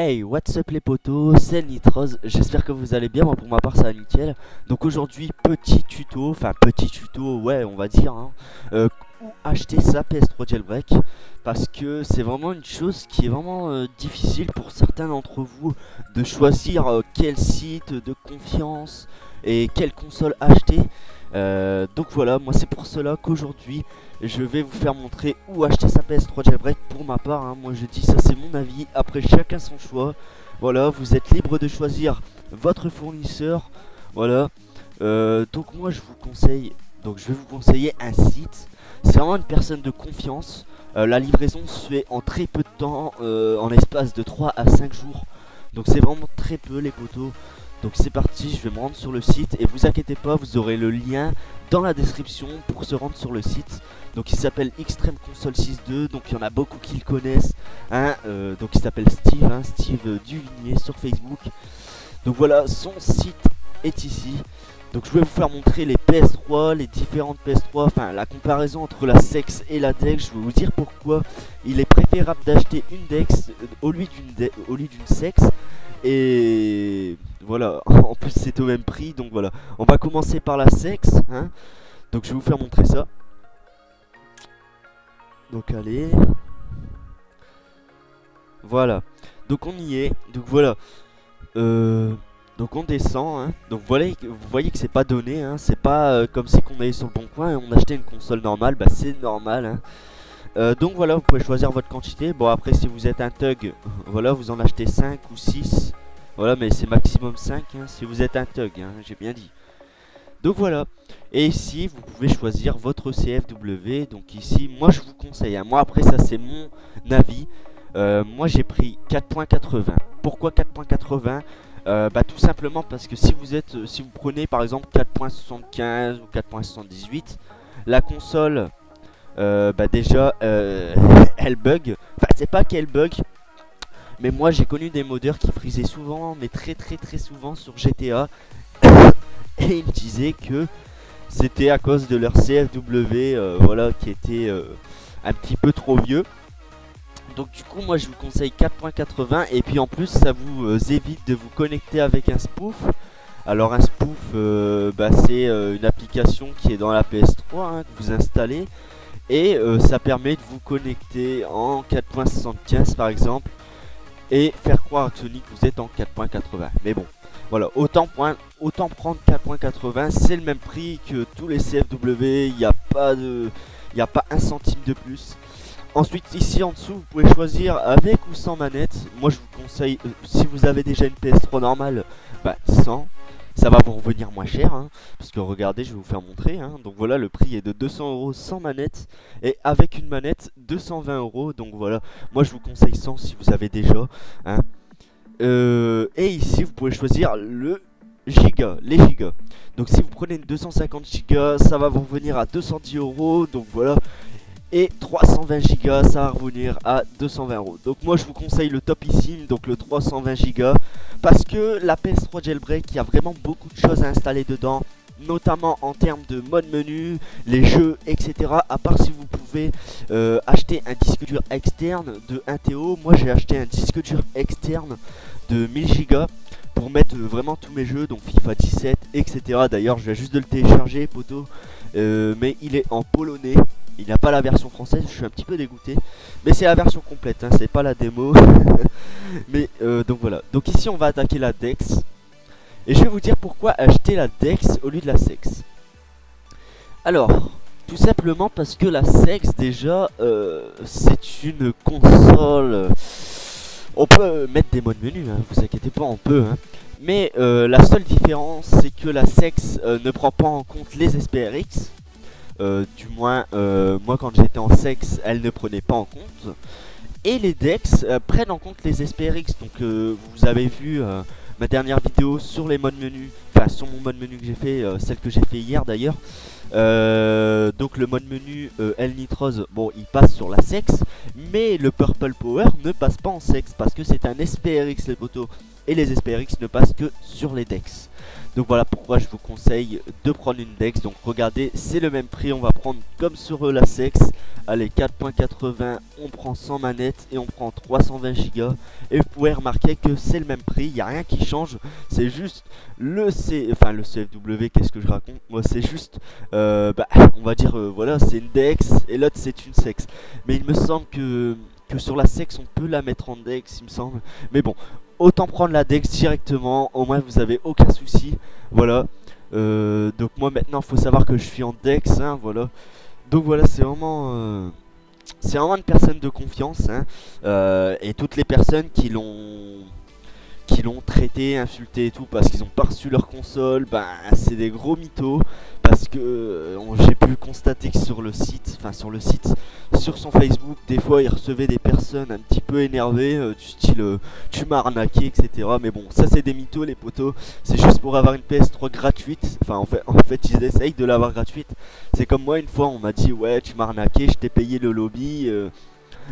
Hey, what's up les potos, c'est Nitroz, j'espère que vous allez bien, moi pour ma part ça va nickel. Donc aujourd'hui petit tuto, ouais on va dire, où acheter sa PS3 jailbreak. Parce que c'est vraiment une chose qui est vraiment difficile pour certains d'entre vous de choisir quel site de confiance et quelle console acheter. Donc voilà, moi c'est pour cela qu'aujourd'hui je vais vous faire montrer où acheter sa PS3 jailbreak pour ma part, hein. Moi je dis ça c'est mon avis, après chacun son choix. Voilà, vous êtes libre de choisir votre fournisseur. Voilà, donc moi je vous conseille, donc je vais vous conseiller un site. C'est vraiment une personne de confiance. La livraison se fait en très peu de temps, en l'espace de 3 à 5 jours. Donc c'est vraiment très peu les potos. Donc c'est parti, je vais me rendre sur le site et vous inquiétez pas, vous aurez le lien dans la description pour se rendre sur le site. Donc il s'appelle Extreme Console 6.2, donc il y en a beaucoup qui le connaissent, hein. Donc il s'appelle Steve, hein, Steve Duvigné sur Facebook. Donc voilà, son site est ici. Donc je vais vous faire montrer les PS3, les différentes PS3, enfin la comparaison entre la Sex et la Dex. Je vais vous dire pourquoi il est préférable d'acheter une Dex au lieu d'une Sex. Et voilà, en plus c'est au même prix, donc voilà. On va commencer par la Sex, hein. Donc je vais vous faire montrer ça. Donc allez. Voilà. Donc on y est. Donc voilà. Donc on descend, hein. Donc voilà, vous voyez que c'est pas donné, hein. C'est pas comme si on allait sur le bon coin et on achetait une console normale. Bah c'est normal, hein. Donc voilà, vous pouvez choisir votre quantité. Bon après si vous êtes un thug, voilà, vous en achetez 5 ou 6. Voilà, mais c'est maximum 5, hein, si vous êtes un thug, hein, j'ai bien dit. Donc voilà, et ici vous pouvez choisir votre CFW. Donc ici, moi je vous conseille, hein. Moi après ça c'est mon avis. Moi j'ai pris 4.80. Pourquoi 4.80? Bah tout simplement parce que si vous prenez par exemple 4.75 ou 4.78, la console bah déjà elle bug. Enfin c'est pas qu'elle bug, mais moi j'ai connu des modeurs qui frisaient souvent, mais très souvent sur GTA. Et ils me disaient que c'était à cause de leur CFW, voilà, qui était un petit peu trop vieux. Donc du coup moi je vous conseille 4.80. Et puis en plus ça vous évite de vous connecter avec un spoof. Alors un spoof, bah, c'est une application qui est dans la PS3, hein, que vous installez. Et ça permet de vous connecter en 4.75 par exemple, et faire croire à Sony que vous êtes en 4.80. Mais bon, voilà, autant prendre 4.80, c'est le même prix que tous les CFW, il n'y a pas un centime de plus. Ensuite ici en dessous vous pouvez choisir avec ou sans manette. Moi je vous conseille, si vous avez déjà une PS3 normale, bah sans. Ça va vous revenir moins cher, hein, parce que regardez, je vais vous faire montrer, hein. Donc voilà, le prix est de 200 € sans manette, et avec une manette 220 €. Donc voilà, moi je vous conseille 100 si vous avez déjà, hein. Et ici vous pouvez choisir les gigas. Donc si vous prenez une 250 gigas, ça va vous revenir à 210 €. Donc voilà. Et 320 gigas, ça va revenir à 220 €. Donc moi je vous conseille le topissime, donc le 320 gigas, parce que la PS3 jailbreak, il y a vraiment beaucoup de choses à installer dedans, notamment en termes de mode menu, les jeux, etc. À part si vous pouvez acheter un disque dur externe de 1 TO. Moi j'ai acheté un disque dur externe de 1000 gigas pour mettre vraiment tous mes jeux, donc FIFA 17, etc. D'ailleurs je viens juste de le télécharger, poto, mais il est en polonais. Il n'a pas la version française, je suis un petit peu dégoûté. Mais c'est la version complète, hein, c'est pas la démo. Mais donc voilà. Donc ici on va attaquer la Dex. Et je vais vous dire pourquoi acheter la Dex au lieu de la Sex. Alors, tout simplement parce que la Sex déjà, c'est une console. On peut mettre des modes menu, hein, vous inquiétez pas, on peut, hein. Mais la seule différence c'est que la Sex ne prend pas en compte les SPRX. Du moins moi quand j'étais en Sex elle ne prenait pas en compte. Et les Dex prennent en compte les SPRX. Donc vous avez vu ma dernière vidéo sur les modes menu, enfin sur mon mode menu que j'ai fait, celle que j'ai fait hier d'ailleurs. Donc le mode menu El Nitroz, bon il passe sur la Sex, mais le Purple Power ne passe pas en Sex parce que c'est un SPRX les potos, et les SPRX ne passent que sur les Dex. Donc voilà pourquoi je vous conseille de prendre une Dex. Donc regardez, c'est le même prix, on va prendre comme sur la Sex. Allez, 4.80, on prend 100 manettes et on prend 320 Go. Et vous pouvez remarquer que c'est le même prix, il n'y a rien qui change. C'est juste le CFW, qu'est-ce que je raconte? Moi c'est juste, on va dire, voilà, c'est une Dex et l'autre c'est une Sex. Mais il me semble que sur la Sex on peut la mettre en Dex, il me semble. Mais bon, autant prendre la Dex directement, au moins vous avez aucun souci. Voilà. Donc moi maintenant il faut savoir que je suis en Dex, hein, voilà. Donc voilà, c'est vraiment une personne de confiance, hein, et toutes les personnes qui l'ont traité, insulté et tout parce qu'ils ont pas reçu leur console, ben c'est des gros mythos. Parce que j'ai pu constater que sur le site, sur son Facebook, des fois il recevait des personnes un petit peu énervées, du style tu m'as arnaqué, etc. Mais bon, ça c'est des mythos les potos, c'est juste pour avoir une PS3 gratuite. Enfin en fait ils essayent de l'avoir gratuite. C'est comme moi, une fois on m'a dit ouais tu m'as arnaqué, je t'ai payé le lobby,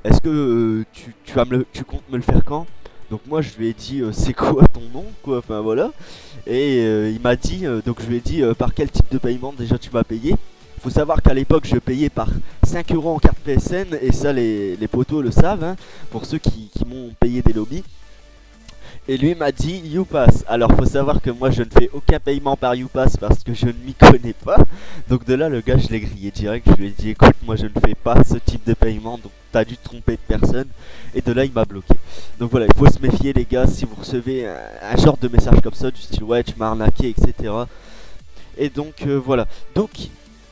est-ce que tu comptes me le faire quand? Donc moi je lui ai dit c'est quoi ton nom quoi, enfin voilà. Et il m'a dit, donc je lui ai dit par quel type de paiement déjà tu vas payer. Faut savoir qu'à l'époque je payais par 5 € en carte PSN, et ça les potos le savent, hein, pour ceux qui m'ont payé des lobbies. Et lui m'a dit YouPass. Alors faut savoir que moi je ne fais aucun paiement par YouPass parce que je ne m'y connais pas. Donc de là le gars je l'ai grillé direct. Je lui ai dit écoute, moi je ne fais pas ce type de paiement, donc t'as dû te tromper de personne. Et de là il m'a bloqué. Donc voilà, il faut se méfier les gars si vous recevez un genre de message comme ça du style ouais tu m'as arnaqué, etc. Et donc voilà. Donc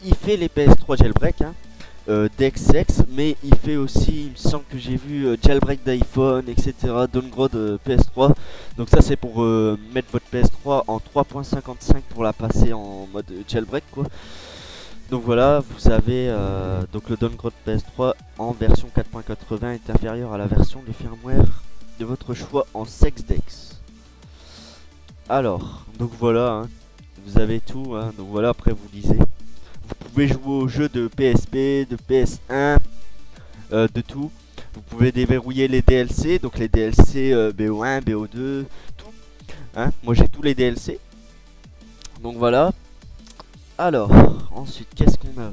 il fait les PS3 jailbreak, hein. Dex, mais il fait aussi, il me semble que j'ai vu jailbreak d'iPhone, etc. Downgrade PS3. Donc ça c'est pour mettre votre PS3 en 3.55 pour la passer en mode jailbreak quoi. Donc voilà, vous avez donc le downgrade PS3 en version 4.80 est inférieur à la version du firmware de votre choix en SexDex. Alors, donc voilà, hein, vous avez tout, hein, donc voilà, après vous lisez. Vous pouvez jouer aux jeux de PSP, de PS1, de tout. Vous pouvez déverrouiller les DLC, donc les DLC BO1, BO2, tout. Hein, moi j'ai tous les DLC. Donc voilà. Alors, ensuite, qu'est-ce qu'on a?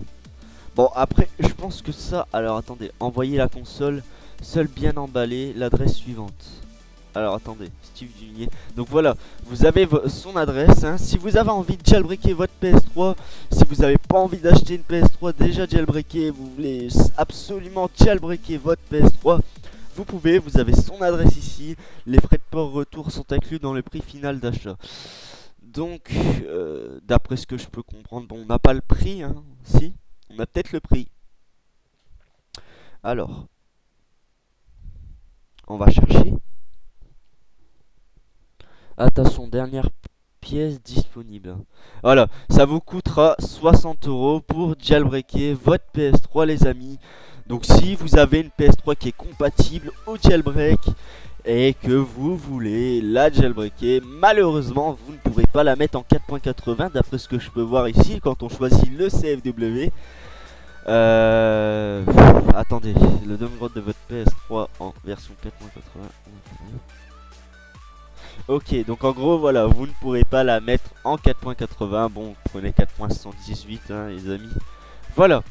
Bon, après, je pense que ça... Alors, attendez, envoyer la console, seul bien emballé, l'adresse suivante. Alors, attendez, Steve Dunier. Donc voilà, vous avez son adresse, hein. Si vous avez envie de jailbreaker votre PS3, si vous n'avez pas envie d'acheter une PS3 déjà jailbreakée, vous voulez absolument jailbreaker votre PS3, vous pouvez, vous avez son adresse ici. Les frais de port retour sont inclus dans le prix final d'achat. Donc, d'après ce que je peux comprendre, bon, on n'a pas le prix, hein, si, on a peut-être le prix. Alors, on va chercher. Attention, dernière pièce disponible. Voilà, ça vous coûtera 60 € pour jailbreaker votre PS3 les amis. Donc si vous avez une PS3 qui est compatible au jailbreak et que vous voulez la jailbreaker, malheureusement vous ne pourrez pas la mettre en 4.80 d'après ce que je peux voir ici quand on choisit le CFW. Attendez, le downgrade de votre PS3 en version 4.80. Ok, donc en gros voilà, vous ne pourrez pas la mettre en 4.80. Bon, prenez 4.78 hein, les amis. Voilà.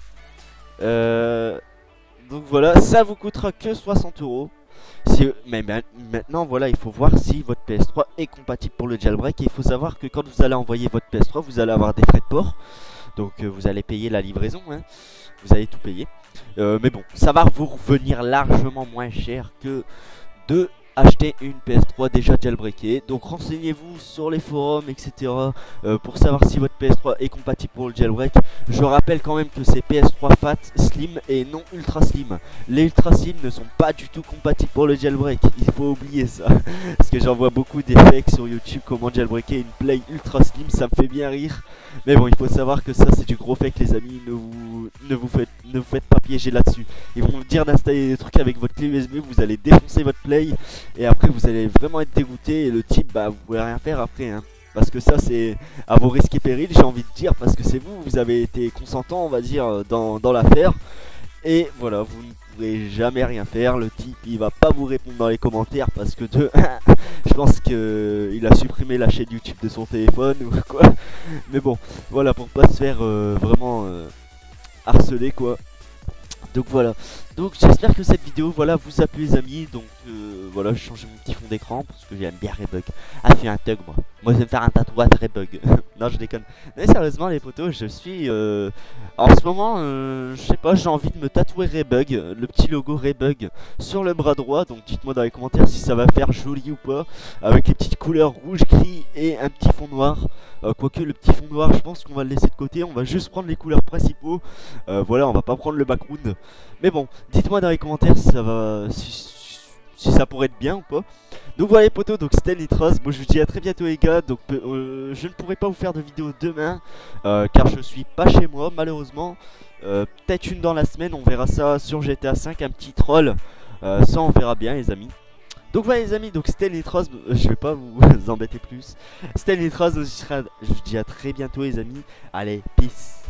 Donc voilà, ça vous coûtera que 60 €. Mais maintenant voilà, il faut voir si votre PS3 est compatible pour le jailbreak. Et il faut savoir que quand vous allez envoyer votre PS3, vous allez avoir des frais de port. Donc vous allez payer la livraison, hein. Vous allez tout payer. Mais bon, ça va vous revenir largement moins cher que de acheter une PS3 déjà jailbreakée. Donc renseignez-vous sur les forums, etc. Pour savoir si votre PS3 est compatible pour le jailbreak. Je rappelle quand même que c'est PS3 Fat, Slim et non Ultra Slim. Les Ultra Slim ne sont pas du tout compatibles pour le jailbreak. Il faut oublier ça. Parce que j'en vois beaucoup des fakes sur YouTube comment jailbreaker une Play Ultra Slim. Ça me fait bien rire. Mais bon, il faut savoir que ça c'est du gros fake les amis. Ne vous faites pas piéger là-dessus. Ils vont vous dire d'installer des trucs avec votre clé USB. Vous allez défoncer votre Play. Et après vous allez vraiment être dégoûté. Et le type, bah vous pouvez rien faire après hein. Parce que ça c'est à vos risques et périls, j'ai envie de dire. Parce que c'est vous avez été consentant on va dire dans l'affaire. Et voilà, vous ne pourrez jamais rien faire. Le type il va pas vous répondre dans les commentaires. Parce que de Je pense que il a supprimé la chaîne YouTube de son téléphone ou quoi. Mais bon, voilà, pour pas se faire vraiment harceler quoi. Donc voilà, donc j'espère que cette vidéo voilà vous a plu les amis. Donc voilà, j'ai changé mon petit fond d'écran parce que j'aime bien Rebug. Ah, je suis un thug moi je vais me faire un tatouage Rebug. Non, je déconne. Mais sérieusement les potos, je suis en ce moment je sais pas, j'ai envie de me tatouer Rebug, le petit logo Rebug sur le bras droit. Donc dites-moi dans les commentaires si ça va faire joli ou pas, avec les petites couleurs rouge, gris et un petit fond noir. Quoique le petit fond noir, je pense qu'on va le laisser de côté, on va juste prendre les couleurs principaux. Voilà, on va pas prendre le background. Mais bon, dites-moi dans les commentaires si ça va, si ça pourrait être bien ou pas. Donc voilà les potos, donc c'était Nitros. Bon, je vous dis à très bientôt les gars. Donc je ne pourrai pas vous faire de vidéo demain car je suis pas chez moi malheureusement. Peut-être une dans la semaine, on verra ça sur GTA 5, un petit troll. Ça on verra bien les amis. Donc voilà les amis, donc c'était Nitros, je vais pas vous embêter plus. C'était Nitros, je vous dis à très bientôt les amis. Allez, peace.